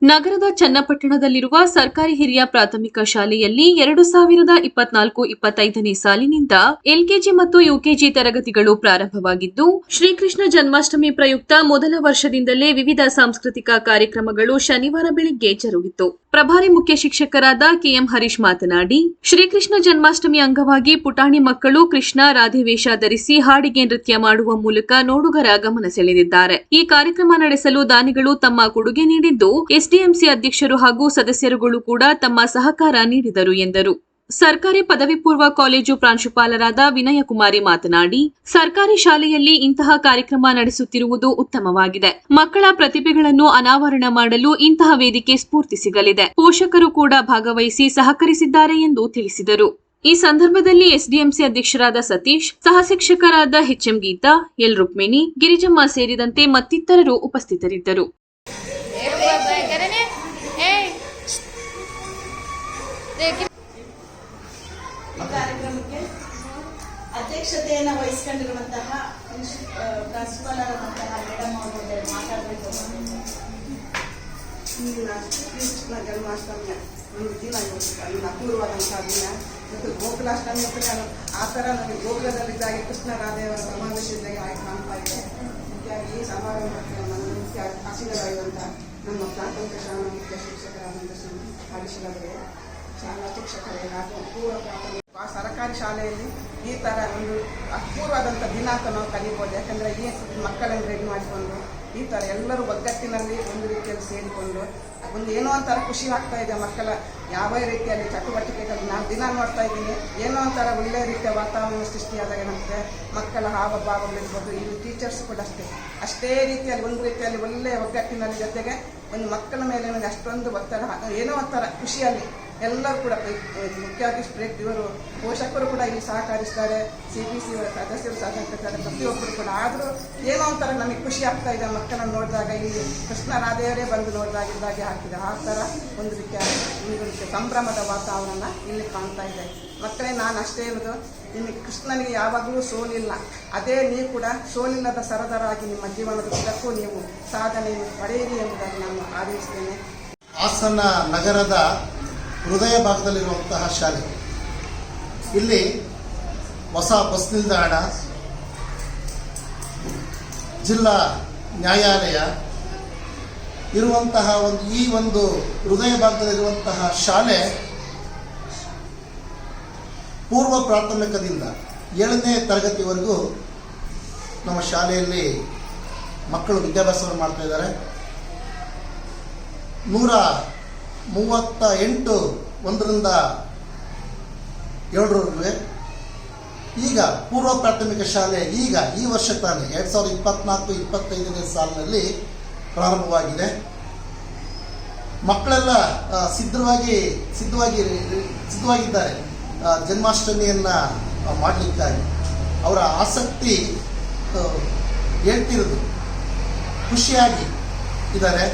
ನಗರದ ಚನ್ನಪಟ್ಟಣದಲ್ಲಿರುವ ಸರ್ಕಾರಿ ಹಿರಿಯ ಪ್ರಾಥಮಿಕ ಶಾಲೆಯಲ್ಲಿ 2024-25ನೇ ಸಾಲಿನಿಂದ ಎಲ್ಕೆಜಿ ಮತ್ತು ಯುಕೆಜಿ ತರಗತಿಗಳು ಪ್ರಾರಂಭವಾಗಿದ್ದು, ಶ್ರೀಕೃಷ್ಣ ಜನ್ಮಾಷ್ಟಮಿ ಪ್ರಯುಕ್ತ ಮೊದಲ ವರ್ಷದಿಂದಲೇ ವಿವಿಧ ಸಾಂಸ್ಕೃತಿಕ ಕಾರ್ಯಕ್ರಮಗಳು ಶನಿವಾರ ಬೆಳಗ್ಗೆ ಜರುಗಿತು. ಪ್ರಭಾರಿ ಮುಖ್ಯ ಶಿಕ್ಷಕರಾದ ಕೆಎಂ ಹರೀಶ್ ಮಾತನಾಡಿ, ಶ್ರೀಕೃಷ್ಣ ಜನ್ಮಾಷ್ಟಮಿ ಅಂಗವಾಗಿ ಪುಟಾಣಿ ಮಕ್ಕಳು ಕೃಷ್ಣ ರಾಧೆ ವೇಷ ಧರಿಸಿ ಹಾಡಿಗೆ ನೃತ್ಯ ಮಾಡುವ ಮೂಲಕ ನೋಡುಗರ ಗಮನ ಸೆಳೆದಿದ್ದಾರೆ. ಈ ಕಾರ್ಯಕ್ರಮ ನಡೆಸಲು ದಾನಿಗಳು ತಮ್ಮ ಕೊಡುಗೆ ನೀಡಿದ್ದು, ಎಸ್ಡಿಎಂಸಿ ಅಧ್ಯಕ್ಷರು ಹಾಗೂ ಸದಸ್ಯರುಗಳು ಕೂಡ ತಮ್ಮ ಸಹಕಾರ ನೀಡಿದರು ಎಂದರು. ಸರ್ಕಾರಿ ಪದವಿ ಪೂರ್ವ ಕಾಲೇಜು ಪ್ರಾಂಶುಪಾಲರಾದ ವಿನಯಕುಮಾರಿ ಮಾತನಾಡಿ, ಸರ್ಕಾರಿ ಶಾಲೆಯಲ್ಲಿ ಇಂತಹ ಕಾರ್ಯಕ್ರಮ ನಡೆಸುತ್ತಿರುವುದು ಉತ್ತಮವಾಗಿದೆ. ಮಕ್ಕಳ ಪ್ರತಿಭೆಗಳನ್ನು ಅನಾವರಣ ಮಾಡಲು ಇಂತಹ ವೇದಿಕೆ ಸ್ಫೂರ್ತಿ ಸಿಗಲಿದೆ. ಪೋಷಕರು ಕೂಡ ಭಾಗವಹಿಸಿ ಸಹಕರಿಸಿದ್ದಾರೆ ಎಂದು ತಿಳಿಸಿದರು. ಈ ಸಂದರ್ಭದಲ್ಲಿ ಎಸ್ಡಿಎಂಸಿ ಅಧ್ಯಕ್ಷರಾದ ಸತೀಶ್, ಸಹ ಶಿಕ್ಷಕರಾದ ಎಚ್ಎಂ ಗೀತಾ, ಎಲ್ ರುಕ್ಮಿಣಿ, ಗಿರಿಜಮ್ಮ ಸೇರಿದಂತೆ ಮತ್ತಿತರರು ಉಪಸ್ಥಿತರಿದ್ದರು. ಕಾರ್ಯಕ್ರಮಕ್ಕೆ ಅಧ್ಯಕ್ಷತೆಯನ್ನು ವಹಿಸಿಕೊಂಡಿರುವಂತಹ ಪ್ರಾಂಶುಪಾಲರಾದಂತಹ ಮೇಡಮ್ ಅವರು ಮಾತಾಡಬೇಕು. ಕೃಷ್ಣ ಜನ್ಮಾಷ್ಟಮಿಯ ಒಂದು ದಿನ ಇವತ್ತು ಅಪೂರ್ವವಾದಂತಹ ದಿನ. ಮತ್ತು ಗೋಕುಲಾಷ್ಟಮಿ ಅಂತ ಆ ಥರ ನಮಗೆ ಗೋಕುಲದಲ್ಲಿದ್ದಾಗ ಕೃಷ್ಣ ರಾಧೆಯವರ ಸಮಾವೇಶದಿಂದ ಕಾಣ್ತಾ ಇದೆ. ಮುಖ್ಯವಾಗಿ ಈ ಸಮಾರಂಭಕ್ಕೆ ಮುಖ್ಯ ಆಶೀರ್ವಾದವಾಗಿರುವಂತಹ ನಮ್ಮ ಪ್ರಾಥಮಿಕ ಶಾಲಾ ಮುಖ್ಯ ಶಿಕ್ಷಕರಾದಂಥ ಶ್ರೀ ಹರೀಶ್ರವರೇ, ಶಾಲಾ ಶಿಕ್ಷಕರೇ ಹಾಗೂ ಪೂರ್ವ ಪ್ರಾಥಮಿಕ ಸರ್ಕಾರಿ ಶಾಲೆಯಲ್ಲಿ ಈ ಥರ ಒಂದು ಅಪೂರ್ವವಾದಂಥ ದಿನ ಅಂತ ನಾವು ಕಲಿಬೋದು. ಯಾಕಂದರೆ ಈ ಮಕ್ಕಳನ್ನು ರೆಡಿ ಮಾಡಿಕೊಂಡು ಈ ಥರ ಎಲ್ಲರೂ ಒಗ್ಗಟ್ಟಿನಲ್ಲಿ ಒಂದು ರೀತಿಯಲ್ಲಿ ಸೇರಿಕೊಂಡು ಒಂದು ಏನೋ ಒಂಥರ ಖುಷಿ ಆಗ್ತಾ ಇದೆ. ಮಕ್ಕಳ ಯಾವ ರೀತಿಯಲ್ಲಿ ಚಟುವಟಿಕೆಗಳು ನಾನು ದಿನ ನೋಡ್ತಾ ಇದ್ದೀನಿ. ಏನೋ ಒಂಥರ ಒಳ್ಳೆಯ ರೀತಿಯ ವಾತಾವರಣ ಸೃಷ್ಟಿಯಾದಾಗ ಏನಾಗ್ತದೆ, ಮಕ್ಕಳ ಹಾವಭಾವಗಳಿರ್ಬೋದು, ಇಲ್ಲಿ ಟೀಚರ್ಸ್ ಕೂಡ ಅಷ್ಟೇ ರೀತಿಯಲ್ಲಿ ಒಂದು ರೀತಿಯಲ್ಲಿ ಒಳ್ಳೆಯ ಒಗ್ಗಟ್ಟಿನಲ್ಲಿ, ಜೊತೆಗೆ ಒಂದು ಮಕ್ಕಳ ಮೇಲೆ ಅಷ್ಟೊಂದು ಒತ್ತಡ, ಏನೋ ಒಂಥರ ಖುಷಿಯಲ್ಲಿ ಎಲ್ಲರೂ ಕೂಡ ಮುಖ್ಯವಾಗಿ ಇವರು ಪೋಷಕರು ಕೂಡ ಇಲ್ಲಿ ಸಹಕರಿಸ್ತಾರೆ, CPC ಸದಸ್ಯರು ಸಹಕರಿಸ್ತಾರೆ, ಪ್ರತಿಯೊಬ್ಬರು ಕೂಡ. ಆದರೂ ಏನೋ ಒಂಥರ ನಮಗೆ ಖುಷಿ ಆಗ್ತಾ ಇದೆ ಮಕ್ಕಳನ್ನು ನೋಡಿದಾಗ, ಇಲ್ಲಿ ಕೃಷ್ಣ ರಾಧೆಯವರೇ ಬಂದು ನೋಡಿದಾಗಿದ್ದಾಗೆ ಆಗ್ತಿದೆ. ಆ ಥರ ಒಂದು ರೀತಿಯ ಸಂಭ್ರಮದ ವಾತಾವರಣ ಇಲ್ಲಿ ಕಾಣ್ತಾ ಇದೆ. ಮಕ್ಕಳೇ, ನಾನು ಅಷ್ಟೇ ಹೇಳೋದು, ನಿಮಗೆ ಕೃಷ್ಣನಿಗೆ ಯಾವಾಗಲೂ ಸೋಲಿಲ್ಲ. ಅದೇ ನೀವು ಕೂಡ ಸೋಲಿಲ್ಲದ ಸರದರಾಗಿ ನಿಮ್ಮ ಜೀವನದ ಉದ್ದಕ್ಕೂ ನೀವು ಸಾಧನೆಯನ್ನು ಪಡೆಯಿರಿ ಎಂಬುದಾಗಿ ನಾನು ಆದೇಶಿಸ್ತೇನೆ. ಹಾಸನ ನಗರದ ಹೃದಯ ಭಾಗದಲ್ಲಿರುವಂತಹ ಶಾಲೆ. ಇಲ್ಲಿ ಹೊಸ ಬಸ್ ನಿಲ್ದಾಣ, ಜಿಲ್ಲಾ ನ್ಯಾಯಾಲಯ ಇರುವಂತಹ ಈ ಒಂದು ಹೃದಯ ಭಾಗದಲ್ಲಿರುವಂತಹ ಶಾಲೆ ಪೂರ್ವ ಪ್ರಾಥಮಿಕದಿಂದ 7ನೇ ತರಗತಿವರೆಗೂ ನಮ್ಮ ಶಾಲೆಯಲ್ಲಿ ಮಕ್ಕಳು ವಿದ್ಯಾಭ್ಯಾಸವನ್ನು ಮಾಡ್ತಾ ಇದ್ದಾರೆ. 138 1ರಿಂದ 7ರವರೆಗೆ. ಈಗ ಪೂರ್ವ ಪ್ರಾಥಮಿಕ ಶಾಲೆ ಈ ವರ್ಷ ತಾನೇ 2024-25ನೇ ಸಾಲಿನಲ್ಲಿ ಪ್ರಾರಂಭವಾಗಿದೆ. ಮಕ್ಕಳೆಲ್ಲ ಸಿದ್ಧವಾಗಿದ್ದಾರೆ ಜನ್ಮಾಷ್ಟಮಿಯನ್ನು ಮಾಡಲಿಕ್ಕಾಗಿ. ಅವರ ಆಸಕ್ತಿ ಹೇಳ್ತಿರೋದು, ಖುಷಿಯಾಗಿ ಇದ್ದಾರೆ.